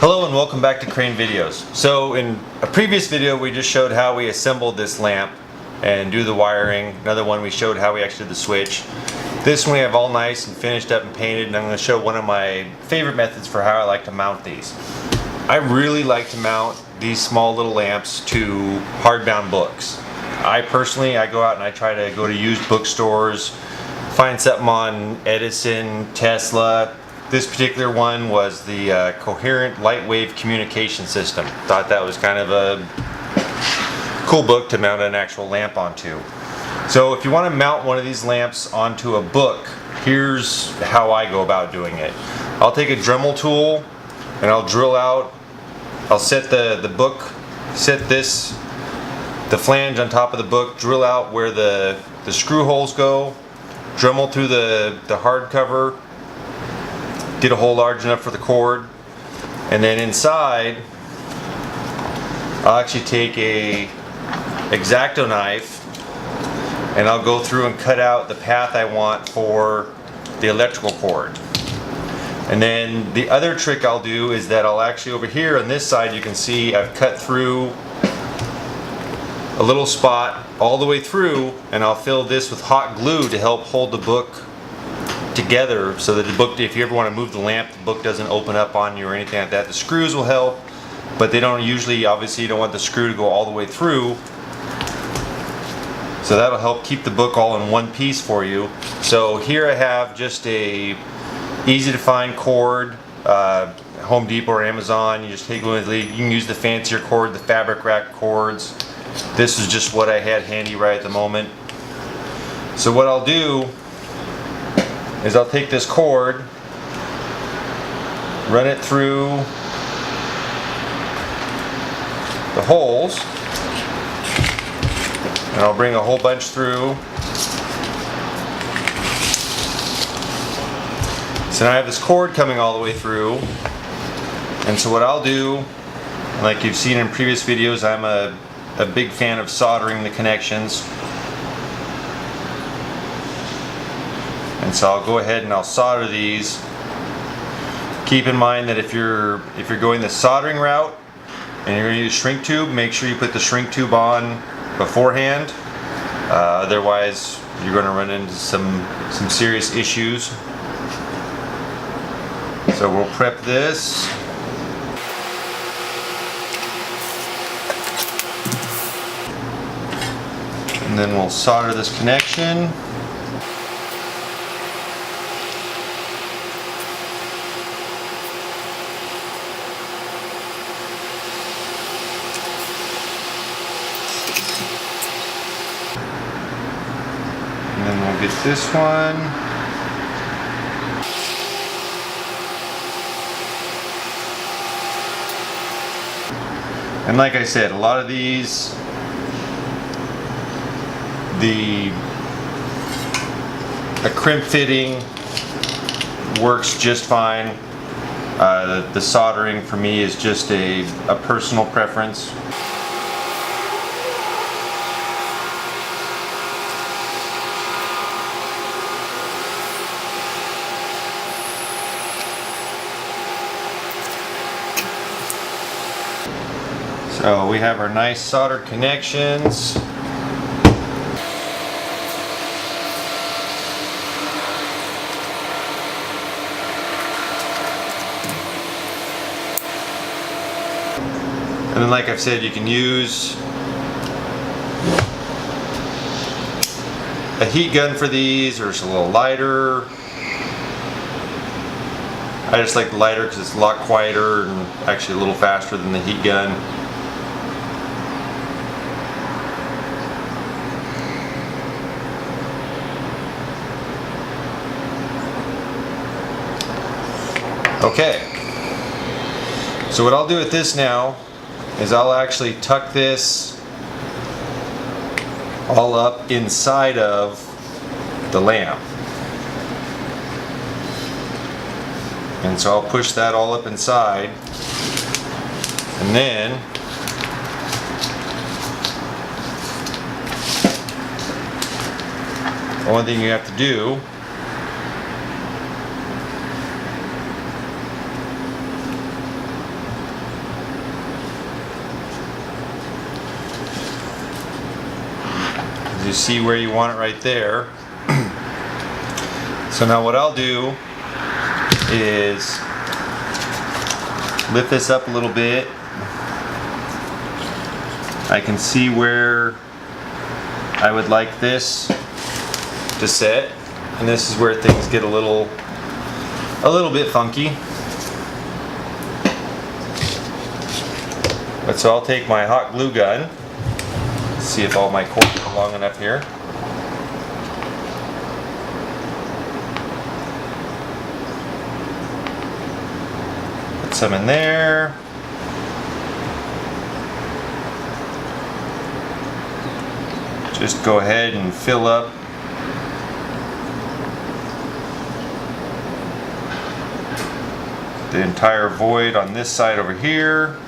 Hello and welcome back to Crane Videos. So in a previous video we just showed how we assembled this lamp and do the wiring. Another one we showed how we actually did the switch. This one we have all nice and finished up and painted, and I'm going to show one of my favorite methods for how I like to mount these. I really like to mount these small little lamps to hardbound books. I go out and I try to go to used bookstores, find something on Edison, Tesla. This particular one was the Coherent Light Wave Communication System. Thought that was kind of a cool book to mount an actual lamp onto. So if you want to mount one of these lamps onto a book, here's how I go about doing it. I'll take a Dremel tool and I'll drill out, I'll set the book, the flange on top of the book, drill out where the screw holes go, Dremel through the hardcover, get a hole large enough for the cord, and then inside I'll actually take a X-Acto knife and I'll go through and cut out the path I want for the electrical cord. And then the other trick I'll do is that I'll actually, over here on this side, you can see I've cut through a little spot all the way through, and I'll fill this with hot glue to help hold the book together so that the book, if you ever want to move the lamp, the book doesn't open up on you or anything like that. The screws will help, but they don't usually, obviously you don't want the screw to go all the way through. So that'll help keep the book all in one piece for you. So here I have just a easy to find cord, Home Depot or Amazon. You just take one of the, you can use the fancier cord, the fabric rack cords. This is just what I had handy right at the moment. So what I'll do is I'll take this cord, run it through the holes, and I'll bring a whole bunch through. So now I have this cord coming all the way through, and so what I'll do, like you've seen in previous videos, I'm a big fan of soldering the connections. And so I'll go ahead and I'll solder these. Keep in mind that if you're going the soldering route and you're going to use shrink tube, make sure you put the shrink tube on beforehand. Otherwise, you're going to run into some serious issues. So we'll prep this. And then we'll solder this connection. And then we'll get this one. And like I said, a lot of these, a crimp fitting works just fine. The soldering for me is just a personal preference. So we have our nice soldered connections. And then, like I've said, you can use a heat gun for these, or just a little lighter. I just like the lighter because it's a lot quieter and actually a little faster than the heat gun. Okay, so what I'll do with this now is I'll actually tuck this all up inside of the lamp. And so I'll push that all up inside, and then the only thing you have to do you see where you want it right there. So now what I'll do is lift this up a little bit. I can see where I would like this to sit, and this is where things get a little bit funky. But so I'll take my hot glue gun, see if all my cords are long enough here. Put some in there. Just go ahead and fill up the entire void on this side over here.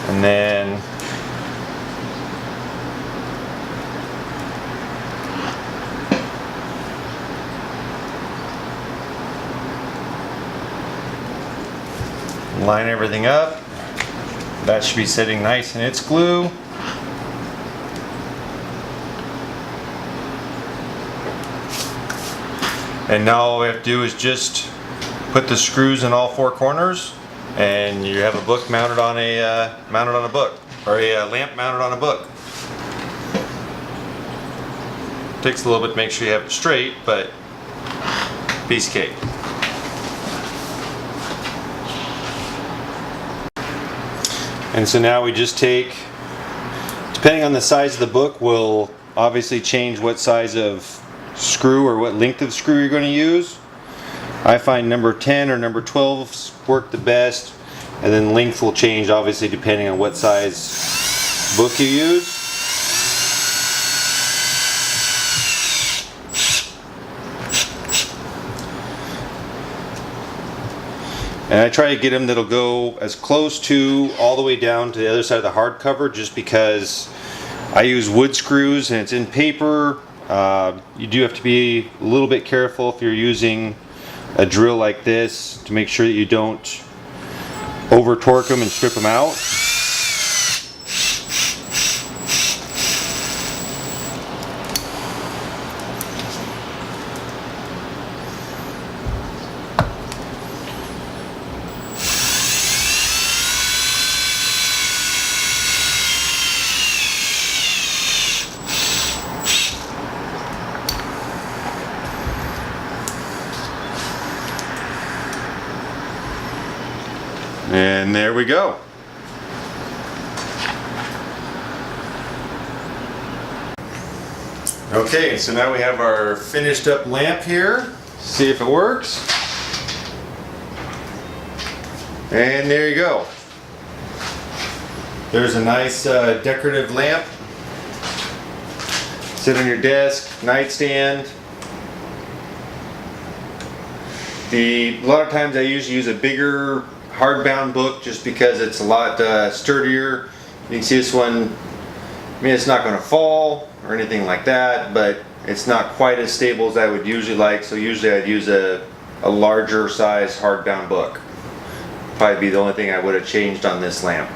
And then line everything up. That should be sitting nice in its glue. And now all we have to do is just put the screws in all four corners, and you have a book mounted on a book, or a lamp mounted on a book. Takes a little bit to make sure you have it straight, but piece of cake. And so now we just take, depending on the size of the book, we'll obviously change what size of screw or what length of screw you're going to use. I find number 10 or number 12 work the best, and then length will change obviously depending on what size book you use. And I try to get them that'll go as close to all the way down to the other side of the hardcover, just because I use wood screws and it's in paper. You do have to be a little bit careful if you're using a drill like this to make sure that you don't over torque them and strip them out. And there we go. Okay, so now we have our finished up lamp here. See if it works. And there you go. There's a nice decorative lamp. Sit on your desk, nightstand. A lot of times I usually use a bigger hardbound book just because it's a lot sturdier. You can see this one, I mean, it's not going to fall or anything like that, but it's not quite as stable as I would usually like, so usually I'd use a larger size hardbound book. Probably be the only thing I would have changed on this lamp.